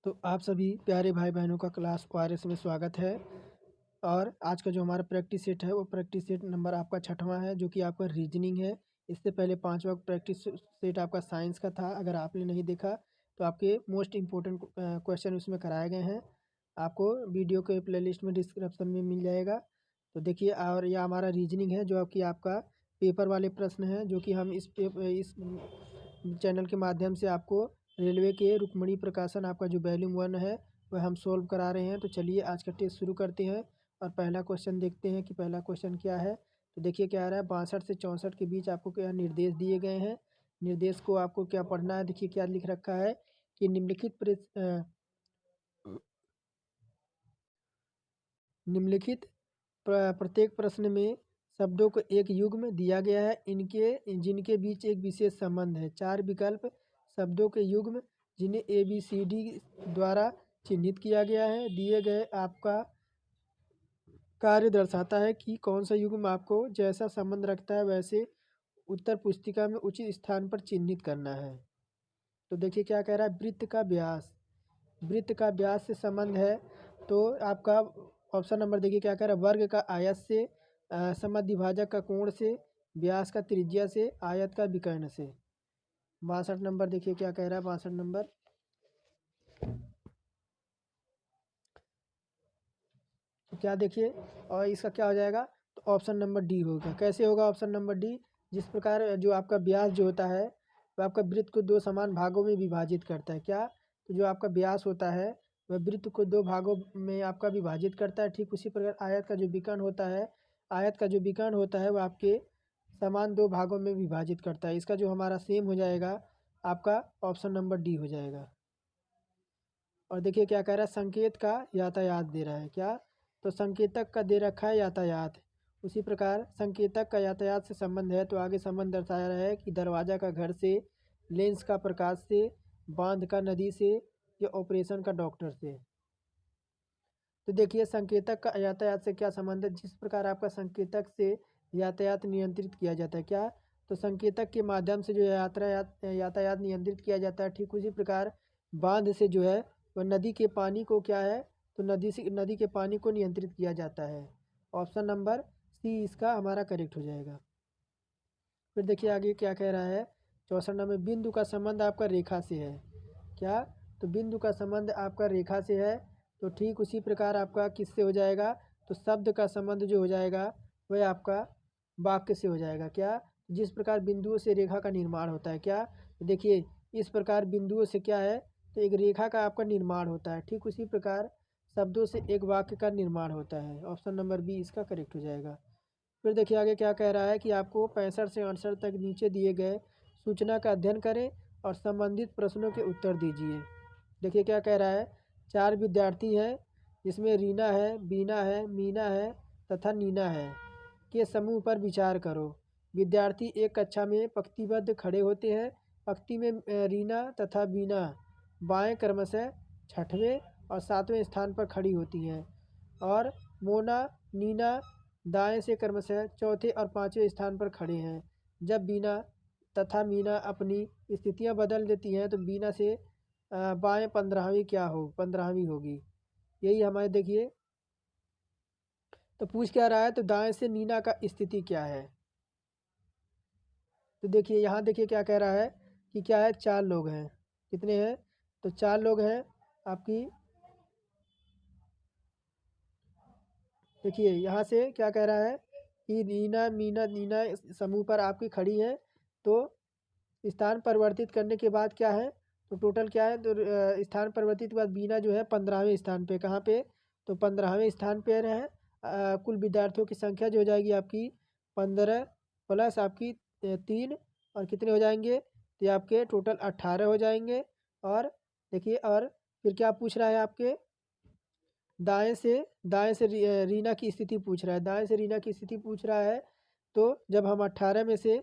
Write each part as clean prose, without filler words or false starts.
तो आप सभी प्यारे भाई बहनों का क्लास ORS में स्वागत है। और आज का जो हमारा प्रैक्टिस सेट है वो प्रैक्टिस सेट नंबर आपका 6वां है, जो कि आपका रीजनिंग है। इससे पहले 5वां प्रैक्टिस सेट आपका साइंस का था। अगर आपने नहीं देखा तो आपके मोस्ट इम्पोर्टेंट क्वेश्चन उसमें कराए गए हैं। आपको वीडियो के प्लेलिस्ट में डिस्क्रिप्शन में मिल जाएगा। तो देखिए, और यह हमारा रीजनिंग है जो कि आपका पेपर वाले प्रश्न हैं, जो कि हम इस चैनल के माध्यम से आपको रेलवे के रुक्मणी प्रकाशन आपका जो वॉल्यूम 1 है वह हम सोल्व करा रहे हैं। तो चलिए आज का टेस्ट शुरू करते हैं और पहला क्वेश्चन देखते हैं कि पहला क्वेश्चन क्या है। तो देखिए क्या आ रहा है, 62 से 64 के बीच आपको क्या निर्देश दिए गए हैं। निर्देश को आपको क्या पढ़ना है। देखिए क्या लिख रखा है कि निम्नलिखित प्रत्येक प्रश्न में शब्दों को एक युग्म दिया गया है, इनके जिनके बीच एक विशेष संबंध है। 4 विकल्प शब्दों के युग्म जिन्हें ABCD द्वारा चिन्हित किया गया है। दिए गए आपका कार्य दर्शाता है कि कौन सा युग्म आपको जैसा संबंध रखता है वैसे उत्तर पुस्तिका में उचित स्थान पर चिन्हित करना है। तो देखिए क्या कह रहा है, वृत्त का व्यास से संबंध है। तो आपका ऑप्शन नंबर देखिए क्या कह रहा है, वर्ग का आयत से, समद्विभाजक का कोण से, व्यास का त्रिज्या से, आयत का विकर्ण से। 62 नंबर देखिए क्या कह रहा है, 62 नंबर। तो क्या देखिए, और इसका क्या हो जाएगा, तो ऑप्शन नंबर डी होगा। कैसे होगा ऑप्शन नंबर डी, जिस प्रकार जो आपका व्यास जो होता है वह आपका वृत्त को 2 समान भागों में विभाजित करता है। क्या, तो जो आपका व्यास होता है वह वृत्त को 2 भागों में आपका विभाजित करता है। ठीक उसी प्रकार आयत का जो विकर्ण होता है, वह आपके समान 2 भागों में विभाजित करता है। इसका जो हमारा सेम हो जाएगा आपका ऑप्शन नंबर डी हो जाएगा। और देखिए क्या कह रहा है, संकेत का यातायात दे रहा है। क्या, तो संकेतक का दे रखा है यातायात। उसी प्रकार संकेतक का यातायात से संबंध है, तो आगे संबंध दर्शाया रहा है कि दरवाज़ा का घर से, लेंस का प्रकाश से, बांध का नदी से, या ऑपरेशन का डॉक्टर से। तो देखिए संकेतक का यातायात से क्या संबंध है। जिस प्रकार आपका संकेतक से यातायात नियंत्रित किया जाता है। क्या, तो संकेतक के माध्यम से जो यातायात नियंत्रित किया जाता है, ठीक उसी प्रकार बांध से जो है वह नदी के पानी को क्या है, तो नदी के पानी को नियंत्रित किया जाता है। ऑप्शन नंबर सी इसका हमारा करेक्ट हो जाएगा। फिर देखिए आगे क्या कह रहा है, 64 नंबर, बिंदु का संबंध आपका रेखा से है। क्या, तो बिंदु का संबंध आपका रेखा से है। तो ठीक उसी प्रकार आपका किससे हो जाएगा, तो शब्द का संबंध जो हो जाएगा वह आपका वाक्य से हो जाएगा। क्या, जिस प्रकार बिंदुओं से रेखा का निर्माण होता है। क्या, तो देखिए इस प्रकार बिंदुओं से क्या है, तो एक रेखा का आपका निर्माण होता है। ठीक उसी प्रकार शब्दों से एक वाक्य का निर्माण होता है। ऑप्शन नंबर बी इसका करेक्ट हो जाएगा। फिर देखिए आगे क्या कह रहा है कि आपको 65 से 68 तक नीचे दिए गए सूचना का अध्ययन करें और संबंधित प्रश्नों के उत्तर दीजिए। देखिए क्या कह रहा है, 4 विद्यार्थी हैं जिसमें रीना है, बीना है, मीना है तथा नीना है के समूह पर विचार करो। विद्यार्थी एक कक्षा में पंक्तिबद्ध खड़े होते हैं। पंक्ति में रीना तथा बीना बाएं क्रमशः 6वें और 7वें स्थान पर खड़ी होती हैं, और मोना, नीना दाएं से क्रमशः 4थे और 5वें स्थान पर खड़े हैं। जब बीना तथा मीना अपनी स्थितियां बदल देती हैं तो बीना से बाएं 15वीं होगी। यही हमारे देखिए, तो पूछ क्या रहा है, तो दाएं से नीना का स्थिति क्या है। तो देखिए यहाँ देखिए क्या कह रहा है कि क्या है, 4 लोग हैं। कितने हैं, तो 4 लोग हैं आपकी। देखिए यहाँ से क्या कह रहा है कि रीना, मीना, नीना समूह पर आपकी खड़ी है। तो स्थान परिवर्तित करने के बाद क्या है, तो टोटल क्या है, तो स्थान परिवर्तित के बाद बीना जो है 15वें स्थान पे, कहाँ पे, तो 15वें स्थान पे है। कुल विद्यार्थियों की संख्या जो हो जाएगी आपकी 15 प्लस आपकी 3, और कितने हो जाएंगे, तो ये आपके टोटल 18 हो जाएंगे। और देखिए, और फिर क्या पूछ रहा है आपके दाएं से रीना की स्थिति पूछ रहा है। दाएं से रीना की स्थिति पूछ रहा है। तो जब हम 18 में से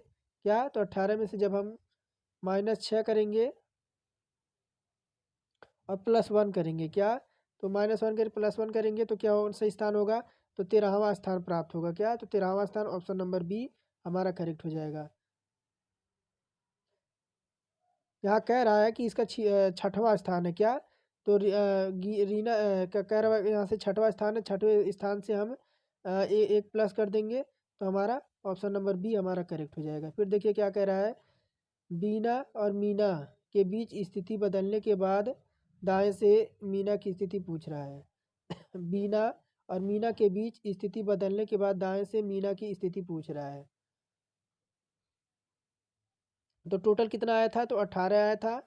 क्या, तो 18 में से जब हम -6 करेंगे और +1 करेंगे। क्या, तो -1 कर +1 करेंगे तो क्या कौन सा स्थान होगा, तो 13वां स्थान प्राप्त होगा। क्या, तो 13वां स्थान ऑप्शन नंबर बी हमारा करेक्ट हो जाएगा। यहाँ कह रहा है कि इसका 6वां स्थान है। क्या, तो रीना कह रहा है यहाँ से छठवां स्थान है, छठवें स्थान से हम एक प्लस कर देंगे तो हमारा ऑप्शन नंबर बी हमारा करेक्ट हो जाएगा। फिर देखिए क्या कह रहा है, बीना और मीना के बीच स्थिति बदलने के बाद दाएं से मीना की स्थिति पूछ रहा है। बीना और मीना के बीच स्थिति बदलने के बाद दाएं से मीना की स्थिति पूछ रहा है। तो टोटल कितना आया था, तो 18 आया था।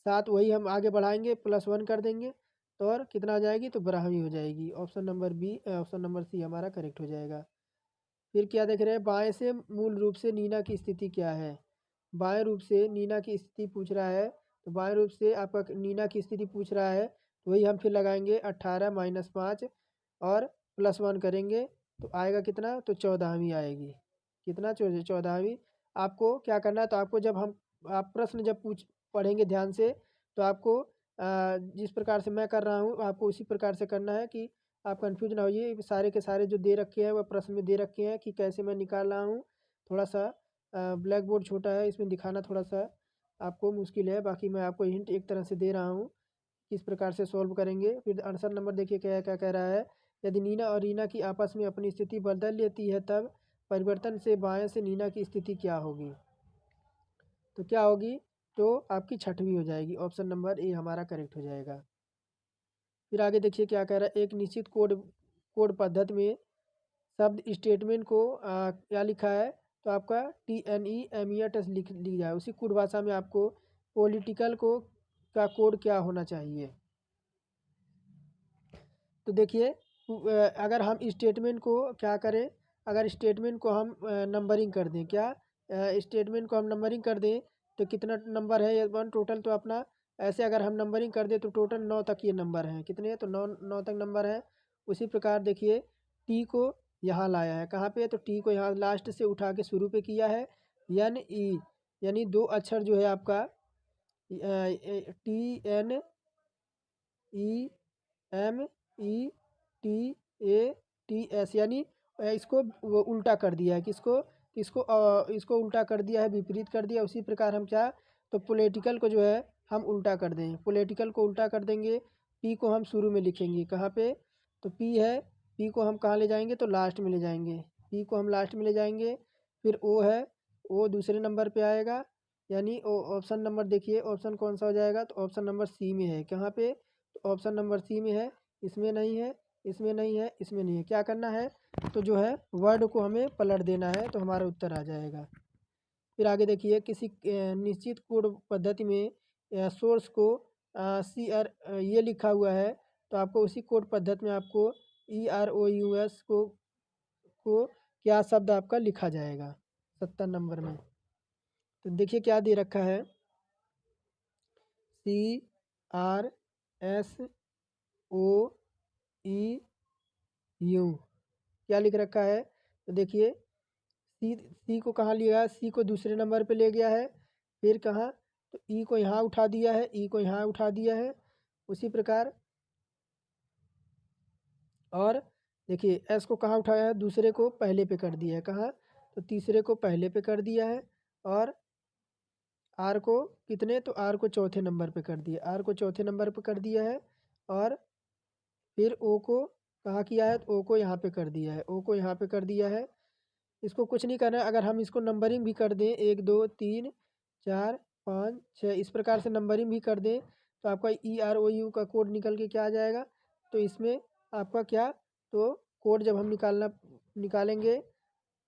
7 वही हम आगे बढ़ाएंगे, +1 कर देंगे तो और कितना आ जाएगी, तो 12वीं हो जाएगी। Option number B, option number C हमारा करेक्ट हो जाएगा। फिर क्या देख रहे हैं, बाएं से मूल रूप से नीना की स्थिति क्या है। बाएं रूप से नीना की स्थिति पूछ रहा है, तो बाएं रूप से आपका नीना की स्थिति पूछ रहा है, तो वही हम फिर लगाएंगे 18 - 5 और +1 करेंगे तो आएगा कितना, तो 14वीं आएगी। कितना, 14वीं। आपको क्या करना है, तो आपको जब हम आप प्रश्न जब पढ़ेंगे ध्यान से, तो आपको जिस प्रकार से मैं कर रहा हूँ आपको उसी प्रकार से करना है कि आप कंफ्यूज ना होइए। सारे के सारे जो दे रखे हैं वह प्रश्न में दे रखे हैं कि कैसे मैं निकाल रहा हूँ। थोड़ा सा ब्लैक बोर्ड छोटा है, इसमें दिखाना थोड़ा सा आपको मुश्किल है, बाकी मैं आपको हिंट एक तरह से दे रहा हूँ किस प्रकार से सॉल्व करेंगे। फिर आंसर नंबर देखिए क्या क्या कह रहा है, यदि नीना और रीना की आपस में अपनी स्थिति बदल लेती है तब परिवर्तन से बाएं से नीना की स्थिति क्या होगी। तो क्या होगी, तो आपकी छठवीं हो जाएगी। ऑप्शन नंबर ए हमारा करेक्ट हो जाएगा। फिर आगे देखिए क्या कह रहा है, एक निश्चित कोड कोड पद्धति में शब्द स्टेटमेंट को क्या लिखा है, तो आपका TNEMES लिख लिया है। उसी कोड भाषा में आपको पॉलिटिकल को का कोड क्या होना चाहिए। तो देखिए अगर हम स्टेटमेंट को क्या करें, अगर स्टेटमेंट को हम नंबरिंग कर दें, क्या स्टेटमेंट को हम नंबरिंग कर दें तो कितना नंबर है ये वन टोटल, तो अपना ऐसे अगर हम नंबरिंग कर दें तो टोटल 9 तक ये नंबर हैं। कितने, तो 9 तक नंबर है। उसी प्रकार देखिए टी को यहाँ लाया है, कहाँ पे, तो टी को यहाँ लास्ट से उठा के शुरू पे किया है। NE यानी 2 अक्षर जो है आपका TNEMETS यानी इसको वो उल्टा कर दिया है। किसको, इसको उल्टा कर दिया है, विपरीत कर दिया। उसी प्रकार हम क्या, तो पॉलिटिकल को जो है हम उल्टा कर दें, पॉलिटिकल को उल्टा कर देंगे। पी को हम शुरू में लिखेंगे, कहाँ पे, तो पी है, पी को हम कहाँ ले जाएंगे, तो लास्ट में ले जाएंगे। पी को हम लास्ट में ले जाएंगे। फिर ओ है, ओ दूसरे नंबर पे आएगा, यानी ऑप्शन नंबर देखिए ऑप्शन कौन सा हो जाएगा, तो ऑप्शन नंबर सी में है। कहाँ पे, तो ऑप्शन नंबर सी में है। इसमें नहीं है, इसमें नहीं है, इसमें नहीं है। क्या करना है, तो जो है वर्ड को हमें पलट देना है तो हमारा उत्तर आ जाएगा। फिर आगे देखिए किसी निश्चित कोड पद्धति में सोर्स को CR ये लिखा हुआ है, तो आपको उसी कोड पद्धति में आपको EROUS को क्या शब्द आपका लिखा जाएगा 70 नंबर में। तो देखिए क्या दे रखा है, CRSOEU क्या लिख रखा है, तो देखिए सी को कहाँ लिया है, सी को दूसरे नंबर पे ले गया है। फिर कहाँ, तो ई को यहाँ उठा दिया है, ई को यहाँ उठा दिया है। उसी प्रकार और देखिए एस को कहाँ उठाया है, दूसरे को पहले पे कर दिया है। कहाँ, तो तीसरे को पहले पे कर दिया है। और आर को कितने, तो आर को चौथे नंबर पे कर दिया, आर को चौथे नंबर पे कर दिया है। और फिर ओ को कहाँ किया है, तो ओ को यहाँ पे कर दिया है, ओ को यहाँ पे कर दिया है। इसको कुछ नहीं करना है, अगर हम इसको नंबरिंग भी कर दें 1 2 3 4 5 6 इस प्रकार से नंबरिंग भी कर दें तो आपका EROU का कोड निकल के क्या आ जाएगा। तो इसमें आपका क्या, तो कोड जब हम निकालेंगे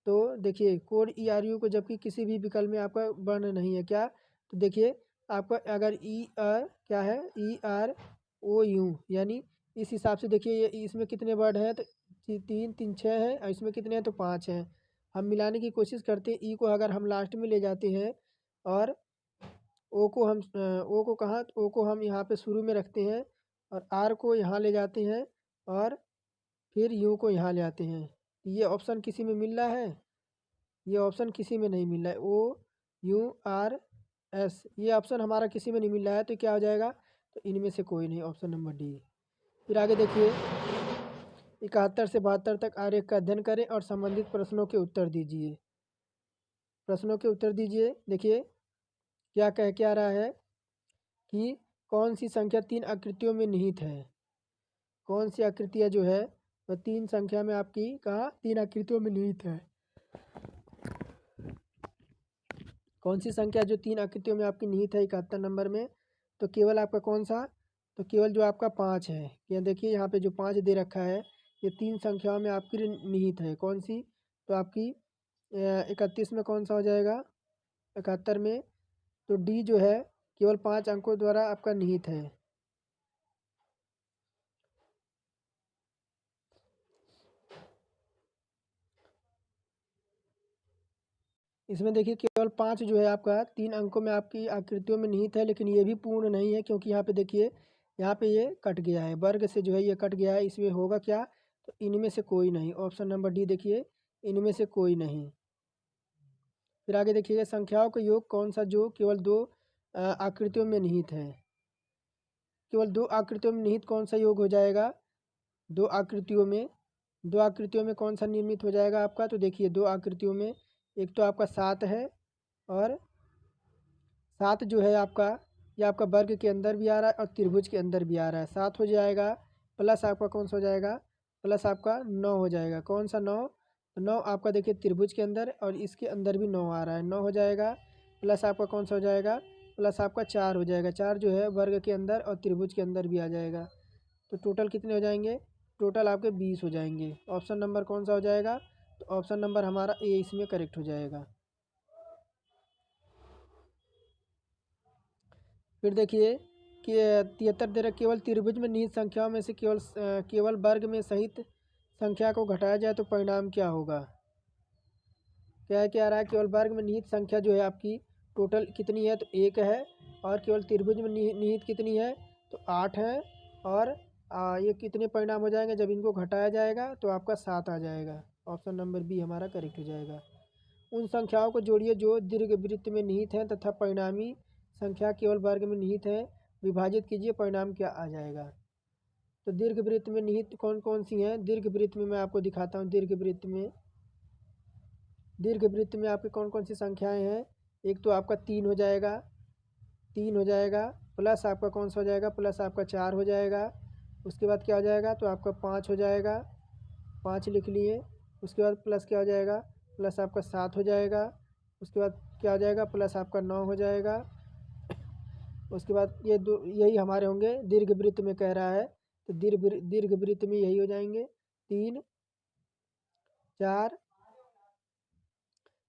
तो देखिए कोड ERU को जबकि किसी भी विकल्प में आपका वर्ण नहीं है क्या, तो देखिए आपका अगर क्या है EROU यानी इस हिसाब से देखिए ये इसमें कितने वर्ड हैं, तो 3 3 6 है और इसमें कितने हैं, तो 5 हैं। हम मिलाने की कोशिश करते हैं, ई को अगर हम लास्ट में ले जाते हैं और ओ को कहाँ, ओ को हम यहाँ पे शुरू में रखते हैं और आर को यहाँ ले जाते हैं और फिर यू को यहाँ ले आते हैं। ये ऑप्शन किसी में मिल रहा है, ये ऑप्शन किसी में नहीं मिल रहा है। OURS ये ऑप्शन हमारा किसी में नहीं मिल रहा है, तो क्या हो जाएगा, तो इनमें से कोई नहीं, ऑप्शन नंबर डी। फिर आगे देखिए 71 से 72 तक आरेख का अध्ययन करें और संबंधित प्रश्नों के उत्तर दीजिए। प्रश्नों के उत्तर दीजिए। देखिए क्या कह के आ रहा है कि कौन सी संख्या 3 आकृतियों में निहित है? कौन सी आकृतियाँ जो है वह 3 संख्या में आपकी कहाँ 3 आकृतियों में निहित है? कौन सी संख्या जो 3 आकृतियों में आपकी निहित है 71 नंबर में? तो केवल आपका कौन सा? तो केवल जो आपका 5 है। ये देखिए यहाँ पे जो 5 दे रखा है ये 3 संख्याओं में आपकी निहित है। कौन सी? तो आपकी 31 में कौन सा हो जाएगा? 71 में तो डी जो है केवल 5 अंकों द्वारा आपका निहित है। इसमें देखिए केवल 5 जो है आपका 3 अंकों में आपकी आकृतियों में निहित है, लेकिन ये भी पूर्ण नहीं है क्योंकि यहाँ पे देखिए यहाँ पे ये कट गया है, वर्ग से जो है ये कट गया है। इसमें होगा क्या? तो इनमें से कोई नहीं। ऑप्शन नंबर डी देखिए, इनमें से कोई नहीं। फिर आगे देखिएगा, संख्याओं का योग कौन सा जो केवल 2 आकृतियों में निहित है? केवल 2 आकृतियों में निहित कौन सा योग हो जाएगा? 2 आकृतियों में, 2 आकृतियों में कौन सा निर्मित हो जाएगा आपका? तो देखिए 2 आकृतियों में एक तो आपका 7 है, और 7 जो है आपका ये आपका वर्ग के अंदर भी आ रहा है और त्रिभुज के अंदर भी आ रहा है। 7 हो जाएगा प्लस आपका कौन सा हो जाएगा? प्लस आपका 9 हो जाएगा। कौन सा 9? तो 9 आपका देखिए त्रिभुज के अंदर और इसके अंदर भी 9 आ रहा है, 9 हो जाएगा। प्लस आपका कौन सा हो जाएगा? प्लस आपका 4 हो जाएगा। 4 जो है वर्ग के अंदर और त्रिभुज के अंदर भी आ जाएगा। तो टोटल कितने हो जाएंगे? टोटल आपके 20 हो जाएंगे। ऑप्शन नंबर कौन सा हो जाएगा? तो ऑप्शन नंबर हमारा ए इसमें करेक्ट हो जाएगा। फिर देखिए कि 73 दे रहा, केवल त्रिभुज में निहित संख्याओं में से केवल वर्ग में सहित संख्या को घटाया जाए तो परिणाम क्या होगा? क्या रहा है? केवल वर्ग में निहित संख्या जो है आपकी टोटल कितनी है? तो 1 है। और केवल त्रिभुज में निहित कितनी है? तो 8 है। और ये कितने परिणाम हो जाएंगे जब इनको घटाया जाएगा? तो आपका 7 आ जाएगा। ऑप्शन नंबर बी हमारा करेक्ट हो जाएगा। उन संख्याओं को जोड़िए जो दीर्घवृत्त में निहित हैं तथा परिणामी संख्या केवल वर्ग में निहित है, विभाजित कीजिए, परिणाम क्या आ जाएगा? तो दीर्घवृत्त में निहित कौन कौन सी हैं? दीर्घवृत्त में मैं आपको दिखाता हूँ। दीर्घवृत्त में आपकी कौन कौन सी संख्याएं हैं? एक तो आपका 3 हो जाएगा, 3 हो जाएगा। प्लस आपका कौन सा हो जाएगा? प्लस आपका 4 हो जाएगा। उसके बाद क्या हो जाएगा? तो आपका 5 हो जाएगा, 5 लिख लिए। उसके बाद प्लस क्या हो जाएगा? प्लस आपका 7 हो जाएगा। उसके बाद क्या हो जाएगा? प्लस आपका 9 हो जाएगा। उसके बाद ये दो यही हमारे होंगे दीर्घवृत्त में कह रहा है, तो दीर्घवृत्त में यही हो जाएंगे 3 4।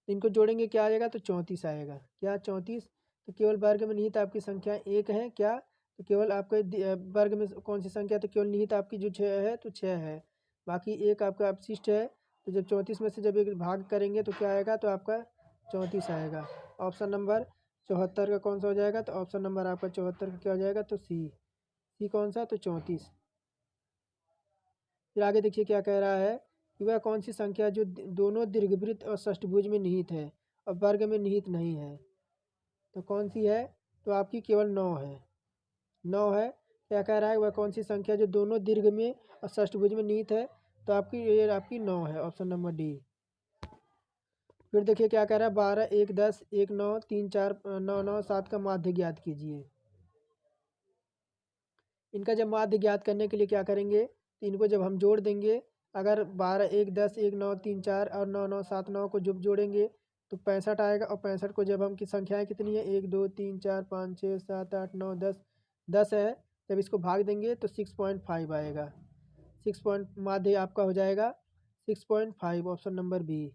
इनको जोड़ेंगे क्या आएगा? तो 34 आएगा। क्या 34? तो केवल वर्ग में निहित आपकी संख्या 1 है। क्या? तो केवल आपके वर्ग में कौन सी संख्या? तो केवल निहित आपकी जो 6 है तो 6 है, बाकी एक आपका अपशिष्ट है। तो जब 34 में से जब एक भाग करेंगे तो क्या आएगा? तो आपका 34 आएगा। ऑप्शन नंबर 74 का कौन सा हो जाएगा? तो ऑप्शन नंबर आपका 74 का क्या हो जाएगा? तो सी कौन सा? तो 34। फिर आगे देखिए क्या कह रहा है कि वह कौन सी संख्या जो दोनों दीर्घवृत्त और षष्ठभुज में निहित है और वर्ग में निहित नहीं है? तो कौन सी है? तो आपकी केवल 9 है, 9 है। क्या कह रहा है? वह कौन सी संख्या जो दोनों दीर्घ में और षष्ठभुज में निहित है? तो आपकी 9 है। Option number D. फिर देखिए क्या कह रहा है, 12 1 10 1 9 3 4 9 9 7 का माध्य ज्ञात कीजिए। इनका जब माध्य ज्ञात करने के लिए क्या करेंगे? तो इनको जब हम जोड़ देंगे, अगर 12 1 10 1 9 3 4 और 9 9 7 9 को जब जोड़ेंगे तो 65 आएगा। और 65 को जब हम की संख्याएं कितनी है? 1 2 3 4 5 6 7 8 9 10, 10 है। जब इसको भाग देंगे तो 6.5 आएगा। 6 पॉइंट माध्य आपका हो जाएगा 6.5। Option number B.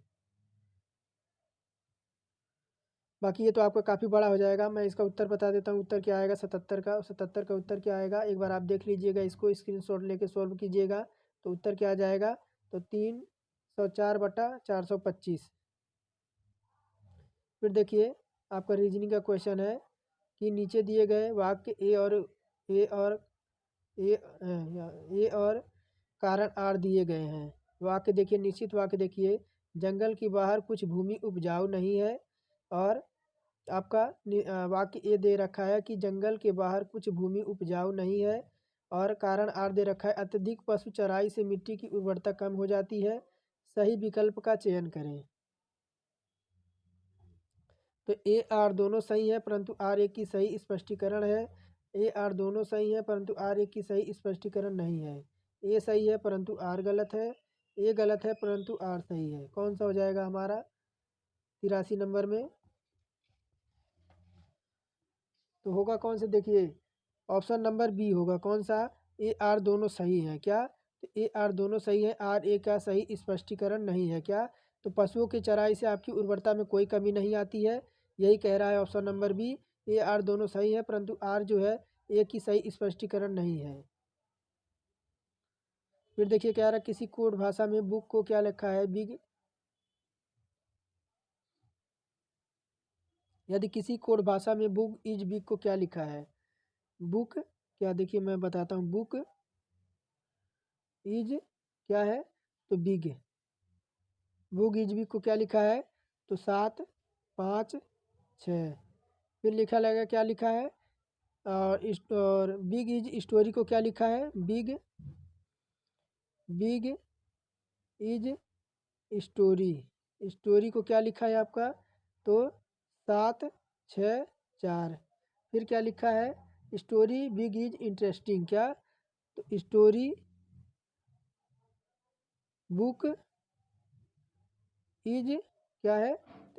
बाकी ये तो आपका काफ़ी बड़ा हो जाएगा। मैं इसका उत्तर बता देता हूँ। उत्तर क्या आएगा 77 का? 77 का उत्तर क्या आएगा? एक बार आप देख लीजिएगा, इसको स्क्रीनशॉट लेके सॉल्व कीजिएगा तो उत्तर क्या आ जाएगा? तो 304/425। फिर देखिए आपका रीजनिंग का क्वेश्चन है कि नीचे दिए गए वाक्य ए ए और कारण आर दिए गए हैं। वाक्य देखिए, निश्चित वाक्य देखिए, जंगल के बाहर कुछ भूमि उपजाऊ नहीं है। और आपका वाक्य ए दे रखा है कि जंगल के बाहर कुछ भूमि उपजाऊ नहीं है। और कारण आर दे रखा है अत्यधिक पशु चराई से मिट्टी की उर्वरता कम हो जाती है। सही विकल्प का चयन करें। तो ए आर दोनों सही है, परंतु आर एक की सही स्पष्टीकरण है। ए आर दोनों सही हैं परंतु आर एक की सही स्पष्टीकरण नहीं है। ए सही है परंतु आर गलत है, ए गलत है परंतु आर सही है। कौन सा हो जाएगा हमारा 83 नंबर में? तो होगा कौन से, देखिए ऑप्शन नंबर बी होगा। कौन सा? ए आर दोनों सही हैं क्या? तो ए आर दोनों सही है, आर ए का सही स्पष्टीकरण नहीं है क्या? तो पशुओं की चराई से आपकी उर्वरता में कोई कमी नहीं आती है, यही कह रहा है option number B. A R दोनों सही है परंतु आर जो है ए की सही स्पष्टीकरण नहीं है। फिर देखिए क्या रहा, किसी कोड भाषा में बुक को क्या लिखा है? बिग। यदि किसी कोड भाषा में बुक इज बिग को क्या लिखा है? बुक क्या, देखिए मैं बताता हूँ। बुक इज क्या है? तो बिग। बुक इज बिग को क्या लिखा है? तो 7 5 6। फिर लिखा लगेगा क्या लिखा है? और बिग इज स्टोरी को क्या लिखा है? Big is story. स्टोरी को क्या लिखा है आपका? तो 7 6 4। फिर क्या लिखा है? स्टोरी बिग इज इंटरेस्टिंग क्या? तो स्टोरी बुक इज क्या है?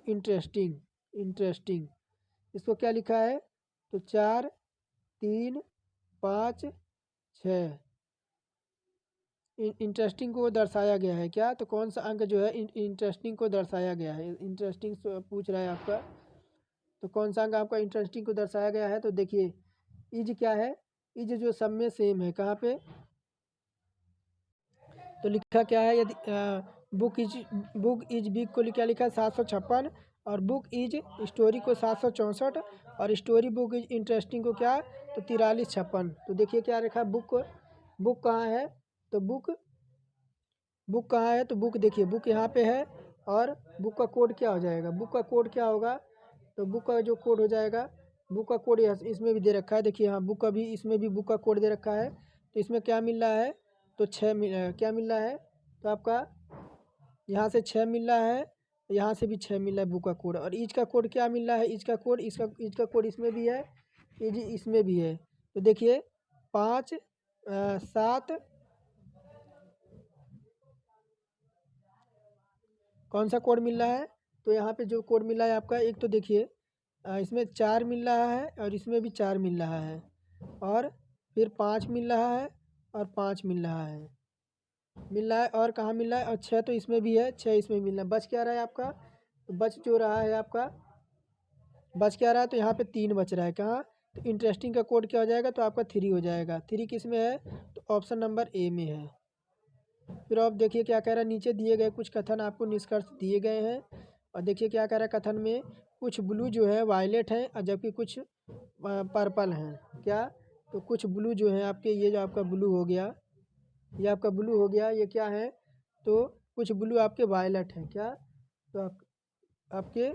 इंटरेस्टिंग। इसको क्या लिखा है? तो 4 3 5 6। इंटरेस्टिंग को दर्शाया गया है क्या? तो कौन सा अंक जो है इंटरेस्टिंग को दर्शाया गया है? इंटरेस्टिंग पूछ रहा है आपका, तो कौन सा अंक आपका इंटरेस्टिंग को दर्शाया गया है? तो देखिए इज क्या है? इज जो सब में सेम है, कहाँ पे? तो लिखा क्या है? यदि बुक इज बिग को क्या लिखा है? 756। और बुक इज स्टोरी को 764। और स्टोरी बुक इज इंटरेस्टिंग को क्या? तो 4356। तो देखिए क्या रखा है? बुक कहाँ है? तो बुक कहाँ है? तो बुक देखिए बुक यहाँ पे है। और बुक का कोड क्या हो जाएगा? बुक का कोड क्या होगा? तो बुक का जो कोड हो जाएगा, बुक का कोड इसमें भी दे रखा है। देखिए हाँ, बुक का भी, इसमें भी बुक का कोड दे रखा है। तो इसमें क्या मिल रहा है? तो 6 क्या मिल रहा है? तो आपका यहाँ से 6 मिल रहा है, यहाँ से भी 6 मिल रहा है बुक का कोड। और ईच का कोड क्या मिल रहा है? ईच का कोड, ईच का कोड इसमें भी है, ईज इसमें भी है। तो देखिए 5 7। कौन सा कोड मिल रहा है? तो यहाँ पे जो कोड मिल रहा है आपका, एक तो देखिए इसमें 4 मिल रहा है और इसमें भी 4 मिल रहा है। और फिर 5 मिल रहा है और 5 मिल रहा है। और कहाँ मिल रहा है? और 6 तो इसमें भी है, 6 इसमें मिल रहा है। बच क्या रहा है आपका? तो बच जो रहा है आपका, बच क्या रहा है? तो यहाँ पे 3 बच रहा है। कहाँ? तो इंटरेस्टिंग का कोड क्या हो जाएगा? तो आपका 3 हो जाएगा। 3 किस में है? तो ऑप्शन नंबर ए में है। फिर आप देखिए क्या कह रहा है, नीचे दिए गए कुछ कथन आपको निष्कर्ष दिए गए हैं। और देखिए क्या कह रहा है कथन में, कुछ ब्लू जो है वायलेट हैं और जबकि कुछ पर्पल हैं क्या? तो कुछ ब्लू जो है आपके, ये जो आपका ब्लू हो गया, ये आपका ब्लू हो गया, ये क्या है? तो कुछ ब्लू आपके वायलेट हैं क्या? तो आपके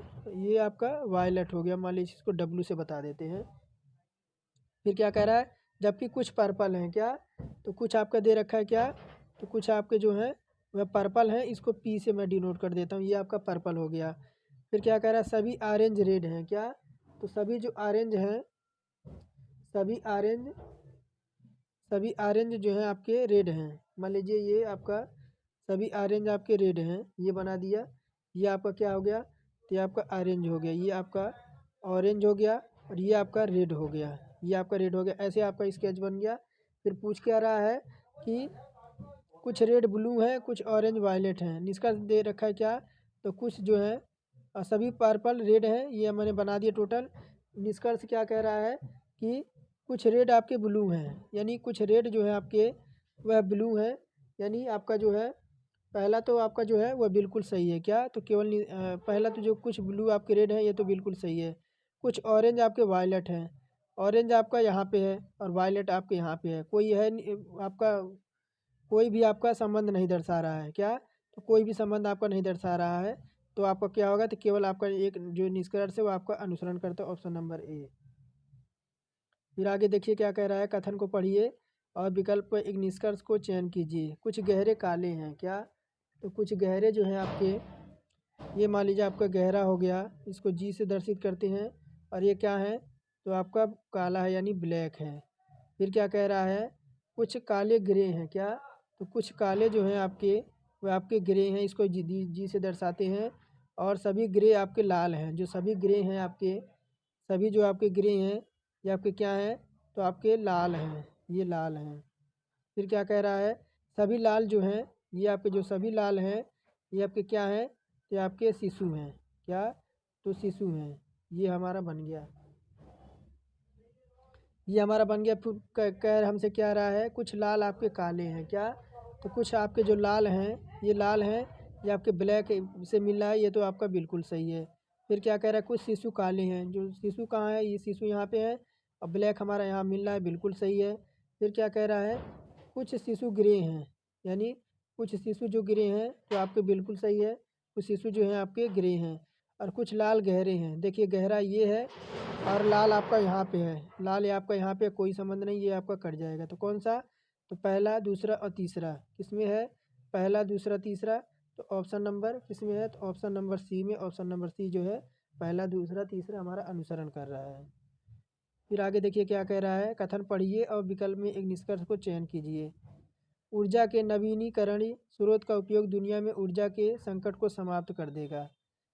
ये आपका वायलेट हो गया, मान लीजिए इसको डब्लू से बता देते हैं। फिर क्या कह रहा है? जबकि कुछ पर्पल हैं क्या? तो कुछ आपका दे रखा है क्या? तो कुछ आपके जो हैं वह पर्पल हैं, इसको पी से मैं डिनोट कर देता हूँ, ये आपका पर्पल हो गया। फिर क्या कह रहा है? सभी ऑरेंज रेड हैं क्या? तो सभी जो ऑरेंज हैं, सभी ऑरेंज सभी ऑरेंज जो हैं आपके रेड हैं। मान लीजिए ये आपका सभी ऑरेंज आपके रेड हैं, ये बना दिया। ये आपका क्या हो गया? तो ये आपका ऑरेंज हो गया, ये आपका ऑरेंज हो गया और ये आपका रेड हो गया, ये आपका रेड हो गया। ऐसे आपका स्केच बन गया। फिर पूछ क्या रहा है कि कुछ रेड ब्लू हैं, कुछ ऑरेंज वायलेट हैं। निष्कर्ष दे रखा है क्या? तो कुछ जो है सभी पर्पल रेड हैं, ये मैंने बना दिया टोटल। निष्कर्ष क्या कह रहा है कि कुछ रेड आपके ब्लू हैं, यानी कुछ रेड जो है आपके वह ब्लू हैं। यानी आपका जो है पहला तो आपका जो है वह बिल्कुल सही है क्या? तो केवल पहला तो जो कुछ ब्लू आपके रेड है ये तो बिल्कुल सही है। कुछ ऑरेंज आपके वायलेट हैं, ऑरेंज आपका यहाँ पे है और वायलेट आपके यहाँ पे है। कोई है आपका, कोई भी आपका संबंध नहीं दर्शा रहा है क्या? तो कोई भी संबंध आपका नहीं दर्शा रहा है। तो आपका क्या होगा? तो केवल आपका एक जो निष्कर्ष है वो आपका अनुसरण करता है, ऑप्शन नंबर ए। फिर आगे देखिए क्या कह रहा है, कथन को पढ़िए और विकल्प एक निष्कर्ष को चयन कीजिए। कुछ गहरे काले हैं क्या? तो कुछ गहरे जो हैं आपके, ये मान लीजिए आपका गहरा हो गया, इसको जी से दर्शित करते हैं। और ये क्या है? तो आपका काला है यानी ब्लैक है। फिर क्या कह रहा है, कुछ काले ग्रे हैं क्या, तो कुछ काले जो हैं आपके वो आपके ग्रे हैं, इसको जी से दर्शाते हैं। और सभी ग्रे आपके लाल हैं, जो सभी ग्रे हैं आपके, सभी जो आपके ग्रे हैं ये आपके क्या हैं, तो आपके लाल हैं, ये लाल हैं। फिर क्या कह रहा है, सभी लाल जो हैं, ये आपके जो सभी लाल हैं ये आपके क्या हैं, ये आपके शिशु हैं क्या, तो शिशु हैं। ये हमारा बन गया, ये हमारा बन गया। फिर कह हमसे क्या रहा है, कुछ लाल आपके काले हैं क्या, तो कुछ आपके जो लाल हैं ये लाल हैं, ये आपके ब्लैक से मिल रहा है, ये तो आपका बिल्कुल सही है। फिर क्या कह रहा है, कुछ शिशु काले हैं, जो शिशु कहाँ है, ये शिशु यहाँ पे है, और ब्लैक हमारा यहाँ मिल रहा है, बिल्कुल सही है। फिर क्या कह रहा है, कुछ शिशु ग्रे हैं, यानी कुछ शिशु जो ग्रे हैं तो आपके बिल्कुल सही है, कुछ शिशु जो हैं आपके ग्रे हैं। और कुछ लाल गहरे हैं, देखिए गहरा ये है और लाल आपका यहाँ पे है, लाल ये आपका यहाँ पे कोई संबंध नहीं, ये आपका कट जाएगा। तो कौन सा, तो पहला दूसरा और तीसरा किसमें है, पहला दूसरा तीसरा, तो ऑप्शन नंबर किसमें है, तो ऑप्शन नंबर सी में। ऑप्शन नंबर सी जो है पहला दूसरा तीसरा हमारा अनुसरण कर रहा है। फिर आगे देखिए क्या कह रहा है, कथन पढ़िए और विकल्प में एक निष्कर्ष को चयन कीजिए। ऊर्जा के नवीनीकरणीय स्रोत का उपयोग दुनिया में ऊर्जा के संकट को समाप्त कर देगा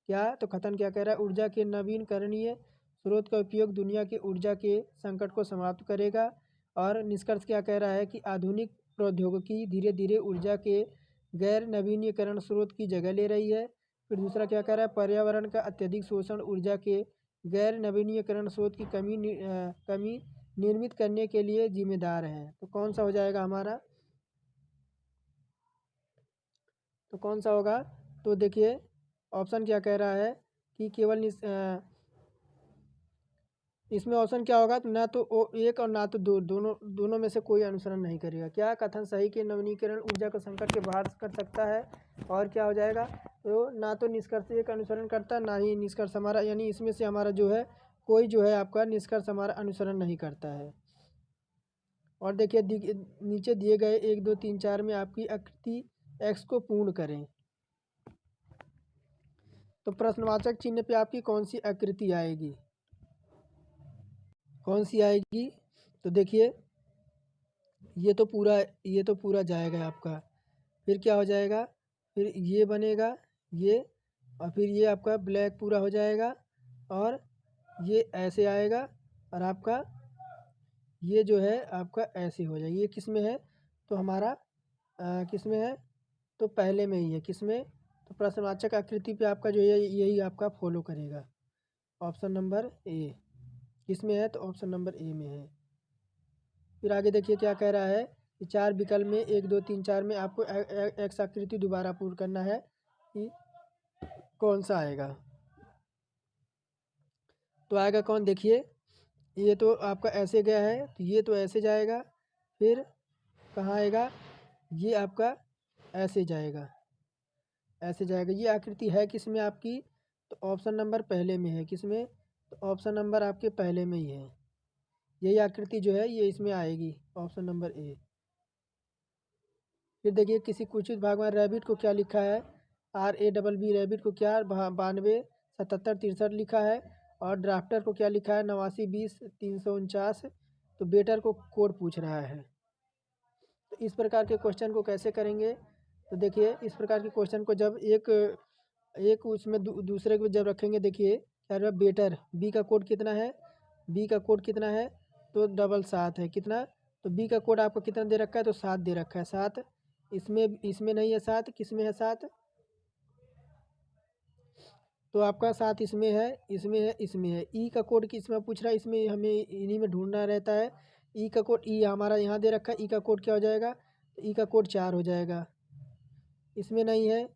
क्या, तो कथन क्या कह रहा है, ऊर्जा के नवीनकरणीय स्रोत का उपयोग दुनिया के ऊर्जा के संकट को समाप्त करेगा। और निष्कर्ष क्या कह रहा है कि आधुनिक प्रौद्योगिकी धीरे धीरे ऊर्जा के गैर नवीनीकरण स्रोत की जगह ले रही है। फिर दूसरा क्या कह रहा है, पर्यावरण का अत्यधिक शोषण ऊर्जा के गैर नवीनीकरण स्रोत की कमी निर्मित करने के लिए जिम्मेदार है। तो कौन सा हो जाएगा हमारा, तो कौन सा होगा, तो देखिए ऑप्शन क्या कह रहा है कि केवल इसमें ऑप्शन क्या होगा, तो ना तो एक और ना तो दो, दोनों में से कोई अनुसरण नहीं करेगा क्या, कथन सही के नवीनीकरण ऊर्जा को संकट के बाहर कर सकता है। और क्या हो जाएगा, तो ना तो निष्कर्ष एक अनुसरण करता, ना ही निष्कर्ष हमारा, यानी इसमें से हमारा जो है कोई जो है आपका निष्कर्ष हमारा अनुसरण नहीं करता है। और देखिए नीचे दिए गए 1 2 3 4 में आपकी आकृति एक्स को पूर्ण करें। तो प्रश्नवाचक चिन्ह पे आपकी कौन सी आकृति आएगी, कौन सी आएगी, तो देखिए ये तो पूरा जाएगा आपका। फिर क्या हो जाएगा, फिर ये बनेगा ये, और फिर ये आपका ब्लैक पूरा हो जाएगा, और ये ऐसे आएगा, और आपका ये जो है आपका ऐसे हो जाएगा। ये किस में है, तो हमारा किस में है, तो पहले में ही है, किस में, तो प्रश्नवाचक आकृति पे आपका जो है यही आपका फॉलो करेगा। ऑप्शन नंबर ए किस में है, तो ऑप्शन नंबर ए में है। फिर आगे देखिए क्या कह रहा है कि 4 विकल्प में 1 2 3 4 में आपको एक्स आकृति दोबारा पूर्ण करना है कि कौन सा आएगा। तो आएगा कौन, देखिए ये तो आपका ऐसे गया है, तो ये तो ऐसे जाएगा, फिर कहाँ आएगा, ये आपका ऐसे जाएगा, ऐसे जाएगा। ये आकृति है किस में आपकी, तो ऑप्शन नंबर पहले में है, किस में, तो ऑप्शन नंबर आपके पहले में ही है। यही आकृति जो है ये इसमें आएगी, ऑप्शन नंबर ए। फिर देखिए किसी कुचित भाग में रैबिट को क्या लिखा है, RABB रैबिट को क्या 92 77 63 लिखा है। और ड्राफ्टर को क्या लिखा है, 89 20 349। तो बेटर को कोड पूछ रहा है। तो इस प्रकार के क्वेश्चन को कैसे करेंगे, तो देखिए इस प्रकार के क्वेश्चन को जब एक उसमें दूसरे को जब रखेंगे, देखिए क्या रहा, बेटर बी का कोड कितना है, बी का कोड कितना है, तो 7 है कितना, तो बी का कोड आपको कितना दे रखा है, तो 7 दे रखा है, 7 इसमें नहीं है, 7 किस में है, 7 तो आपका 7 इसमें है, इसमें है, इसमें है। ई का कोड किसमें पूछ रहा है, इसमें हमें इन्हीं में ढूंढना रहता है। ई का कोड, ई हमारा यहाँ दे रखा है, ई का कोड क्या हो जाएगा, तो ई का कोड 4 हो जाएगा, इसमें नहीं है।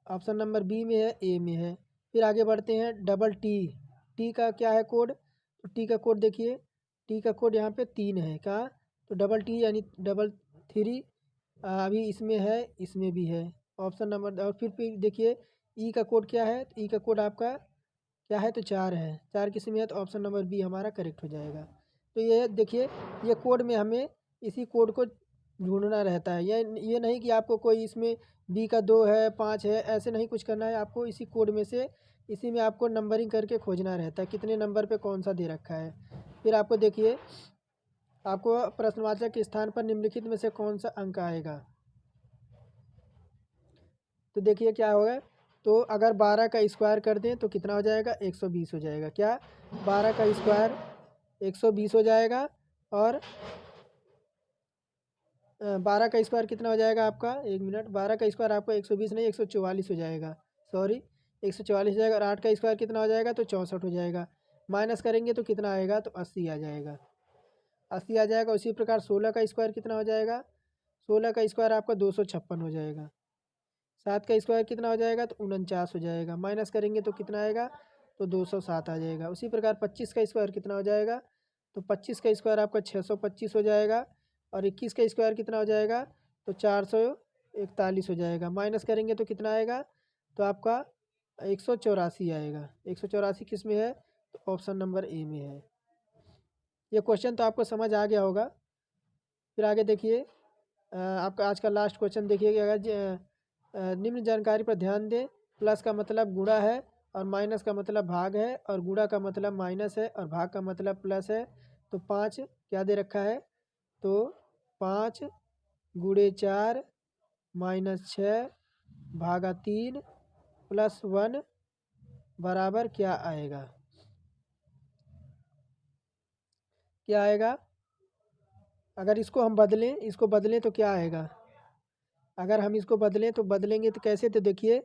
ऑप्शन नंबर बी में है, ए में है। फिर आगे बढ़ते हैं, डबल टी, टी का क्या है कोड, तो टी का कोड देखिए, टी का कोड यहाँ पे 3 है, कहाँ, तो डबल टी यानी 3 अभी इसमें है, इसमें भी है, ऑप्शन नंबर। और फिर देखिए ई का कोड क्या है, तो ई का कोड आपका क्या है, तो 4 है, 4 किस में है, तो ऑप्शन नंबर बी हमारा करेक्ट हो जाएगा। तो ये देखिए ये कोड में हमें इसी कोड को ढूंढना रहता है, ये नहीं कि आपको कोई इसमें बी का 2 है 5 है, ऐसे नहीं कुछ करना है, आपको इसी कोड में से इसी में आपको नंबरिंग करके खोजना रहता है कितने नंबर पे कौन सा दे रखा है। फिर आपको देखिए, आपको प्रश्नवाचक के स्थान पर निम्नलिखित में से कौन सा अंक आएगा। तो देखिए क्या होगा, तो अगर 12 का स्क्वायर कर दें तो कितना हो जाएगा, 120 हो जाएगा। क्या 12 का स्क्वायर 120 हो जाएगा, और 12 का स्क्वायर कितना हो जाएगा आपका, 1 मिनट, 12 का स्क्वायर आपका 120 नहीं 144 हो जाएगा, सॉरी 144 हो जाएगा। और 8 का स्क्वायर कितना हो जाएगा, तो 64 हो जाएगा। माइनस करेंगे तो कितना आएगा, तो 80 आ जाएगा, 80 आ जाएगा। उसी प्रकार 16 का स्क्वायर कितना हो जाएगा, 16 का स्क्वायर आपका 256 हो जाएगा। 7 का स्क्वायर कितना हो जाएगा, तो 49 हो जाएगा। माइनस करेंगे तो कितना आएगा, तो 207 आ जाएगा। उसी प्रकार 25 का स्क्वायर कितना हो जाएगा, तो 25 का स्क्वायर आपका 625 हो जाएगा। और 21 का स्क्वायर कितना हो जाएगा, तो 441 हो जाएगा। माइनस करेंगे तो कितना आएगा, तो आपका 184 आएगा। 184 किस में है, तो ऑप्शन नंबर ए में है। ये क्वेश्चन तो आपको समझ आ गया होगा। फिर आगे देखिए, आपका आज का लास्ट क्वेश्चन देखिए, अगर निम्न जानकारी पर ध्यान दें। प्लस का मतलब गुणा है, और माइनस का मतलब भाग है, और गुणा का मतलब माइनस है, और भाग का मतलब प्लस है। तो 5 क्या दे रखा है, तो 5 गुणे 4 माइनस 6 भागा 3 प्लस 1 बराबर क्या आएगा, क्या आएगा। अगर इसको हम बदलें, इसको बदलें तो क्या आएगा, अगर हम इसको बदलें तो बदलेंगे तो कैसे, तो देखिए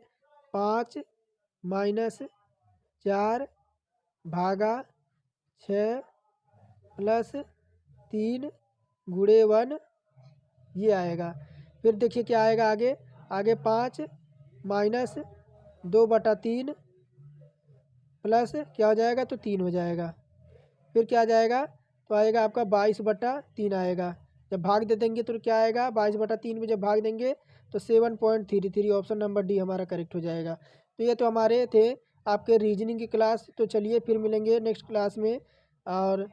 5 माइनस 4 भागा 6 प्लस 3 गुणे 1 ये आएगा। फिर देखिए क्या आएगा आगे, आगे 5 माइनस 2/3 प्लस क्या हो जाएगा, तो 3 हो जाएगा। फिर क्या आ जाएगा, तो आएगा आपका 22/3 आएगा। जब भाग दे देंगे तो क्या आएगा, 22/3 में जब भाग देंगे तो 7.33, ऑप्शन नंबर डी हमारा करेक्ट हो जाएगा। तो ये तो हमारे थे आपके रीजनिंग की क्लास। तो चलिए फिर मिलेंगे नेक्स्ट क्लास में, और